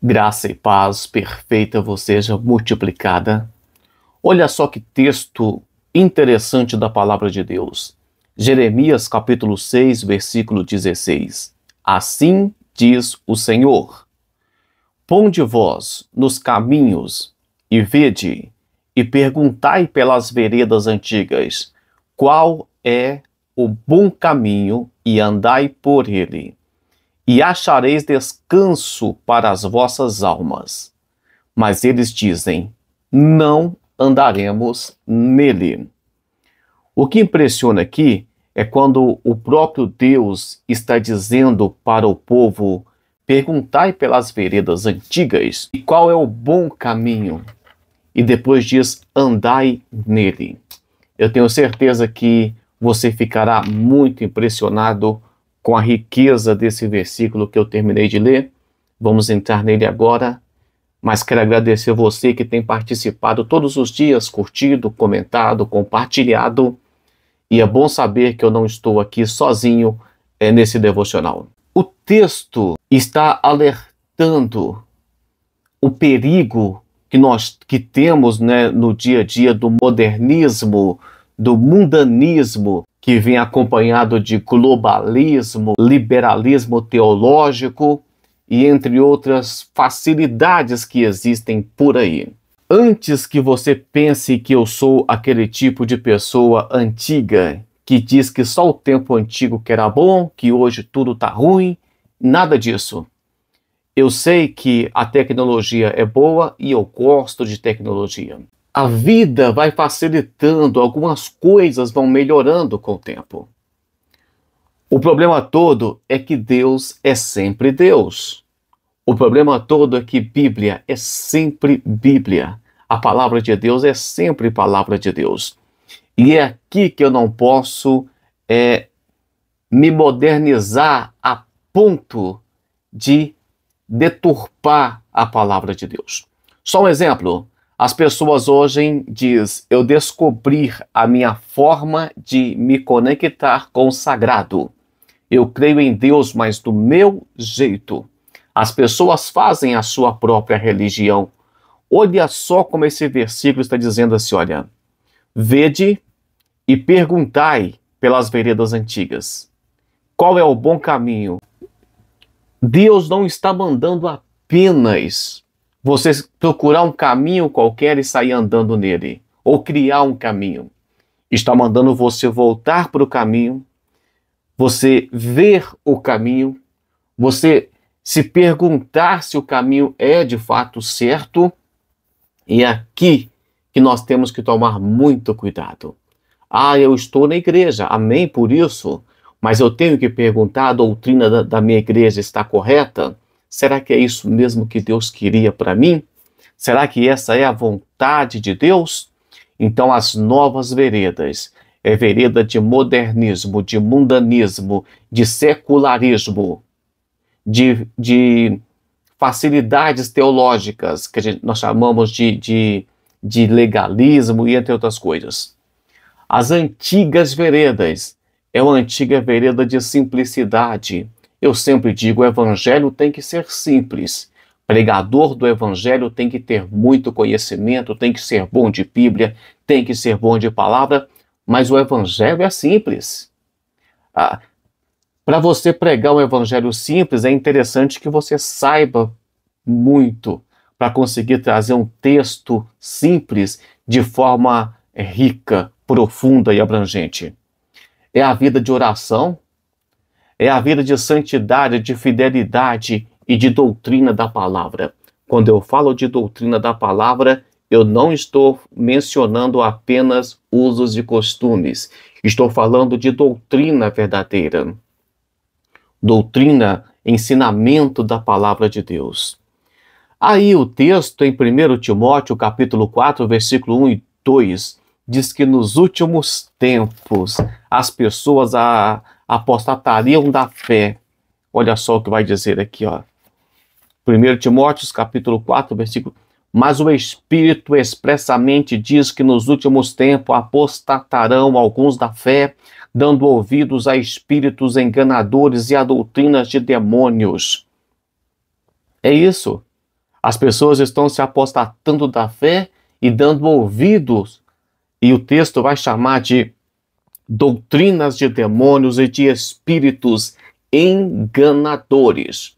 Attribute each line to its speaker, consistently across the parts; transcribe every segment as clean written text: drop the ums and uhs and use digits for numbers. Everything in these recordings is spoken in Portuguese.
Speaker 1: Graça e paz perfeita vos seja multiplicada. Olha só que texto interessante da palavra de Deus. Jeremias capítulo 6, versículo 16. Assim diz o Senhor: Ponde vós nos caminhos e vede, e perguntai pelas veredas antigas, qual é o bom caminho, e andai por ele, e achareis descanso para as vossas almas. Mas eles dizem: não andaremos nele. O que impressiona aqui é quando o próprio Deus está dizendo para o povo: perguntai pelas veredas antigas e qual é o bom caminho. E depois diz: andai nele. Eu tenho certeza que você ficará muito impressionado com a riqueza desse versículo que eu terminei de ler. Vamos entrar nele agora, mas quero agradecer você que tem participado todos os dias, curtido, comentado, compartilhado, e é bom saber que eu não estou aqui sozinho nesse devocional. O texto está alertando o perigo que temos, no dia a dia do modernismo, do mundanismo, que vem acompanhado de globalismo, liberalismo teológico e entre outras facilidades que existem por aí. Antes que você pense que eu sou aquele tipo de pessoa antiga que diz que só o tempo antigo que era bom, que hoje tudo está ruim, nada disso. Eu sei que a tecnologia é boa e eu gosto de tecnologia. A vida vai facilitando, algumas coisas vão melhorando com o tempo. O problema todo é que Deus é sempre Deus. O problema todo é que Bíblia é sempre Bíblia. A palavra de Deus é sempre palavra de Deus. E é aqui que eu não posso me modernizar a ponto de deturpar a palavra de Deus. Só um exemplo. As pessoas hoje dizem: eu descobri a minha forma de me conectar com o sagrado. Eu creio em Deus, mas do meu jeito. As pessoas fazem a sua própria religião. Olha só como esse versículo está dizendo assim, olha: vede e perguntai pelas veredas antigas. Qual é o bom caminho? Deus não está mandando apenas você procurar um caminho qualquer e sair andando nele, ou criar um caminho. Está mandando você voltar para o caminho, você ver o caminho, você se perguntar se o caminho é de fato certo. E é aqui que nós temos que tomar muito cuidado. Eu estou na igreja, amém por isso, mas eu tenho que perguntar: a doutrina da minha igreja está correta? Será que é isso mesmo que Deus queria para mim? Será que essa é a vontade de Deus? Então, as novas veredas é vereda de modernismo, de mundanismo, de secularismo, de facilidades teológicas, que nós chamamos de legalismo e entre outras coisas. As antigas veredas é uma antiga vereda de simplicidade. Eu sempre digo: o evangelho tem que ser simples. Pregador do evangelho tem que ter muito conhecimento, tem que ser bom de Bíblia, tem que ser bom de palavra, mas o evangelho é simples. Para você pregar um evangelho simples, é interessante que você saiba muito para conseguir trazer um texto simples de forma rica, profunda e abrangente. É a vida de oração, é a vida de santidade, de fidelidade e de doutrina da palavra. Quando eu falo de doutrina da palavra, eu não estou mencionando apenas usos e costumes. Estou falando de doutrina verdadeira. Doutrina, ensinamento da palavra de Deus. Aí o texto em 1 Timóteo, capítulo 4, versículo 1 e 2, diz que nos últimos tempos as pessoas apostatariam da fé. Olha só o que vai dizer aqui, ó. 1 Timóteo, capítulo 4, versículo: mas o Espírito expressamente diz que nos últimos tempos apostatarão alguns da fé, dando ouvidos a espíritos enganadores e a doutrinas de demônios. É isso. As pessoas estão se apostatando da fé e dando ouvidos, e o texto vai chamar de doutrinas de demônios e de espíritos enganadores.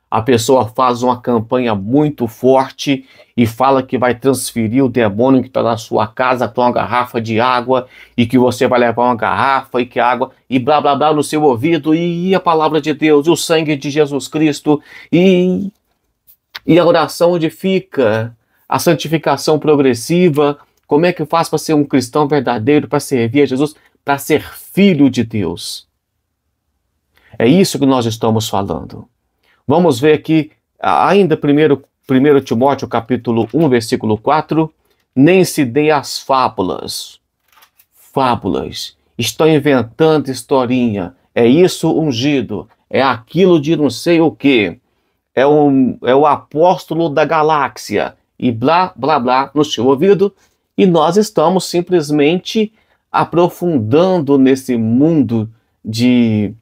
Speaker 1: A pessoa faz uma campanha muito forte e fala que vai transferir o demônio que está na sua casa para uma garrafa de água e que você vai levar uma garrafa e que a água e blá blá blá no seu ouvido e a palavra de Deus, e o sangue de Jesus Cristo e a oração onde fica a santificação progressiva. Como é que faz para ser um cristão verdadeiro, para servir a Jesus, para ser filho de Deus? É isso que nós estamos falando. Vamos ver aqui, ainda 1 Timóteo capítulo 1, versículo 4. Nem se dê as fábulas. Fábulas. Estão inventando historinha. É isso ungido. É aquilo de não sei o quê. É o apóstolo da galáxia. E blá, blá, blá no seu ouvido. E nós estamos simplesmente aprofundando nesse mundo de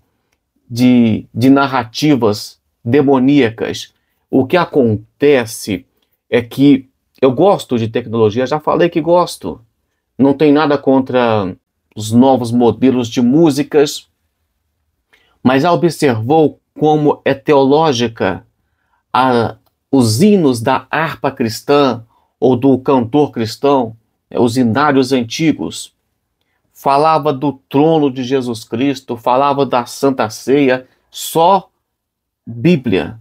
Speaker 1: narrativas demoníacas. O que acontece é que eu gosto de tecnologia, já falei que gosto. Não tem nada contra os novos modelos de músicas, mas já observou como é teológica os hinos da harpa cristã ou do cantor cristão, os hinários antigos? Falava do trono de Jesus Cristo, falava da Santa Ceia, só Bíblia.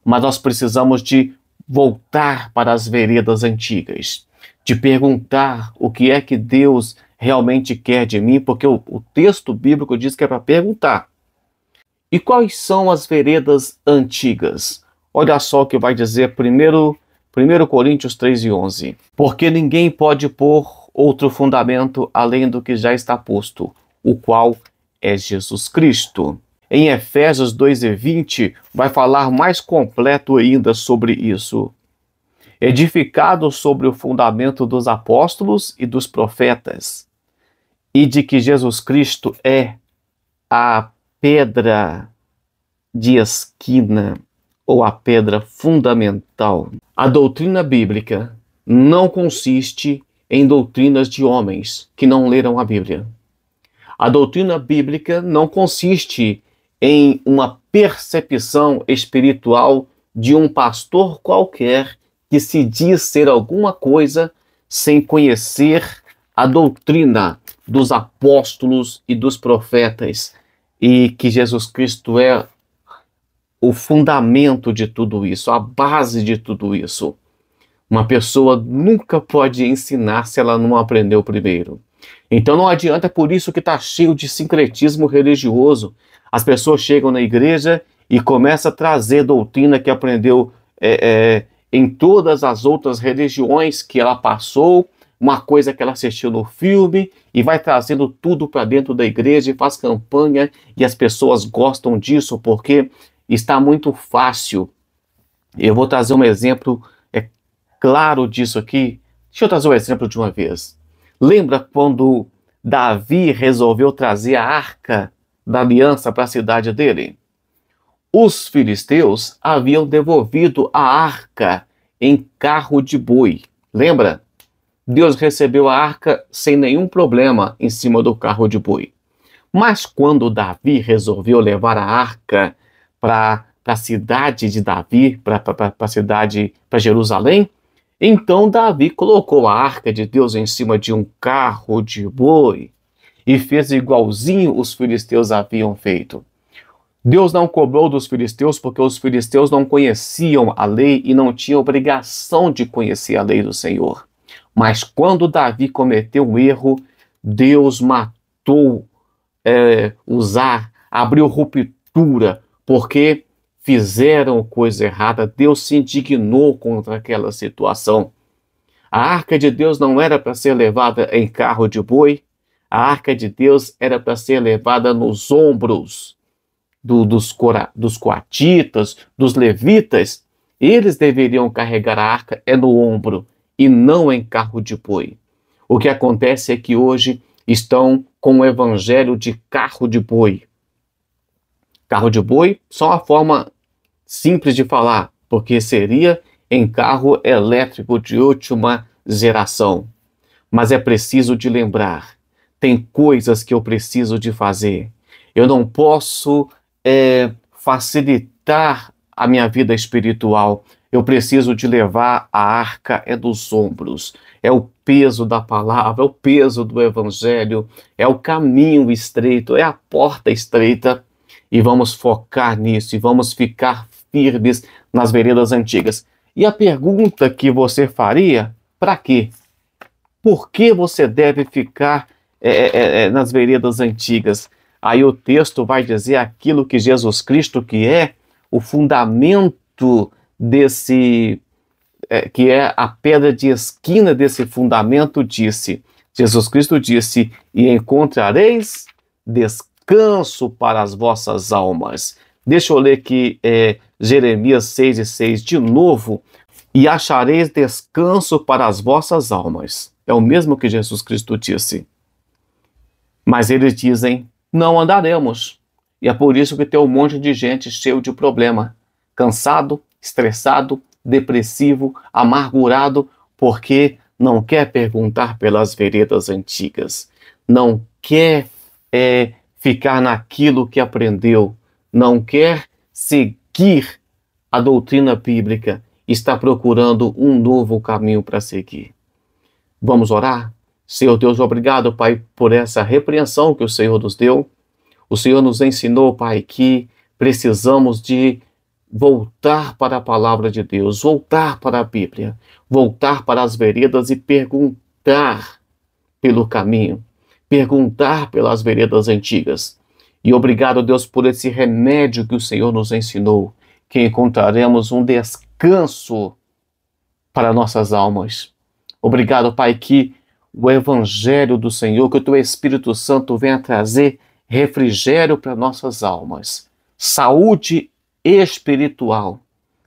Speaker 1: Mas nós precisamos de voltar para as veredas antigas, de perguntar o que é que Deus realmente quer de mim, porque o texto bíblico diz que é para perguntar. E quais são as veredas antigas? Olha só o que vai dizer 1 Coríntios 3:11. Porque ninguém pode pôr outro fundamento além do que já está posto, o qual é Jesus Cristo. Em Efésios 2:20 vai falar mais completo ainda sobre isso. Edificado sobre o fundamento dos apóstolos e dos profetas, e de que Jesus Cristo é a pedra de esquina, ou a pedra fundamental. A doutrina bíblica não consiste em doutrinas de homens que não leram a Bíblia. A doutrina bíblica não consiste em uma percepção espiritual de um pastor qualquer que se diz ser alguma coisa sem conhecer a doutrina dos apóstolos e dos profetas, e que Jesus Cristo é o fundamento de tudo isso, a base de tudo isso. Uma pessoa nunca pode ensinar se ela não aprendeu primeiro. Então não adianta, por isso que está cheio de sincretismo religioso. As pessoas chegam na igreja e começam a trazer doutrina que aprendeu em todas as outras religiões que ela passou, uma coisa que ela assistiu no filme, e vai trazendo tudo para dentro da igreja e faz campanha, e as pessoas gostam disso porque está muito fácil. Eu vou trazer um exemplo claro disso aqui. Deixa eu trazer um exemplo de uma vez. Lembra quando Davi resolveu trazer a arca da aliança para a cidade dele? Os filisteus haviam devolvido a arca em carro de boi. Lembra? Deus recebeu a arca sem nenhum problema em cima do carro de boi. Mas quando Davi resolveu levar a arca para a cidade de Davi, para a cidade, para Jerusalém, então Davi colocou a arca de Deus em cima de um carro de boi e fez igualzinho os filisteus haviam feito. Deus não cobrou dos filisteus porque os filisteus não conheciam a lei e não tinham obrigação de conhecer a lei do Senhor. Mas quando Davi cometeu um erro, Deus matou abriu ruptura, porque fizeram coisa errada. Deus se indignou contra aquela situação. A arca de Deus não era para ser levada em carro de boi, a arca de Deus era para ser levada nos ombros dos coatitas, dos levitas. Eles deveriam carregar a arca no ombro e não em carro de boi. O que acontece é que hoje estão com o evangelho de carro de boi. Carro de boi, só uma forma simples de falar, porque seria em carro elétrico de última geração. Mas é preciso de lembrar, tem coisas que eu preciso de fazer. Eu não posso facilitar a minha vida espiritual. Eu preciso de levar a arca dos ombros. É o peso da palavra, é o peso do evangelho, é o caminho estreito, é a porta estreita. E vamos focar nisso e vamos ficar firmes nas veredas antigas. E a pergunta que você faria, para quê? Por que você deve ficar nas veredas antigas? Aí o texto vai dizer aquilo que Jesus Cristo, que é o fundamento desse, que é a pedra de esquina desse fundamento, disse. Jesus Cristo disse, e encontrareis descanso para as vossas almas. Deixa eu ler aqui Jeremias 6:6 de novo. E achareis descanso para as vossas almas. É o mesmo que Jesus Cristo disse. Mas eles dizem, não andaremos. E é por isso que tem um monte de gente cheio de problema. Cansado, estressado, depressivo, amargurado, porque não quer perguntar pelas veredas antigas. Não quer ficar naquilo que aprendeu. Não quer seguir a doutrina bíblica. Está procurando um novo caminho para seguir. Vamos orar? Senhor Deus, obrigado, Pai, por essa repreensão que o Senhor nos deu. O Senhor nos ensinou, Pai, que precisamos de voltar para a palavra de Deus, voltar para a Bíblia, voltar para as veredas e perguntar pelo caminho, perguntar pelas veredas antigas. E obrigado, Deus, por esse remédio que o Senhor nos ensinou, que encontraremos um descanso para nossas almas. Obrigado, Pai, que o Evangelho do Senhor, que o Teu Espírito Santo venha trazer refrigério para nossas almas, saúde espiritual,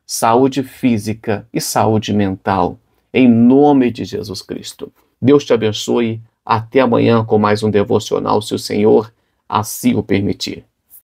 Speaker 1: saúde física e saúde mental, em nome de Jesus Cristo. Deus te abençoe. Até amanhã com mais um devocional, se o Senhor assim o permitir.